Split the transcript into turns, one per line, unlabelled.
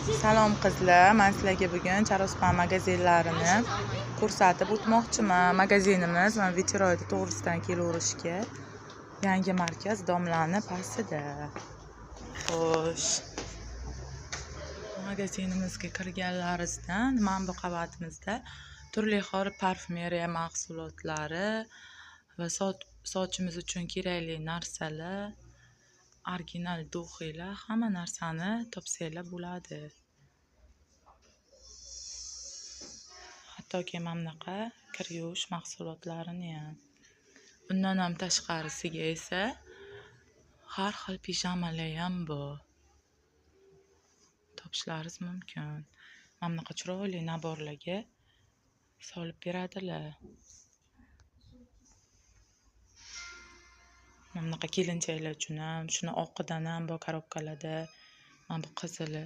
Salom qizlar, men sizlarga bugun Charospan magazinlarini ko'rsatib o'tmoqchiman. Magazinimiz mana Vecheroyda to'g'risidan kelaverishga yangi markaz domlani pastida. Xo'sh. Magazinimizga kirganlaringizdan mana bu qavatimizda turli xil parfumeriya mahsulotlari va sochimiz uchun kerakli narsalar, original duxiylar, hamma narsani topsanglar bo'ladi. Hattoki mana bunaqa kir yuvish mahsulotlarini ham. Undan ham tashqarisiga esa har xil pijamalar ham bor. Topishlaringiz mumkin. Mana bunaqa chiroyli naborlarga solib beradilar. Mana bunaqa kelinchaklar uchun ham, shuni oqidan ham bor korobkalarda. Mana bu qizili.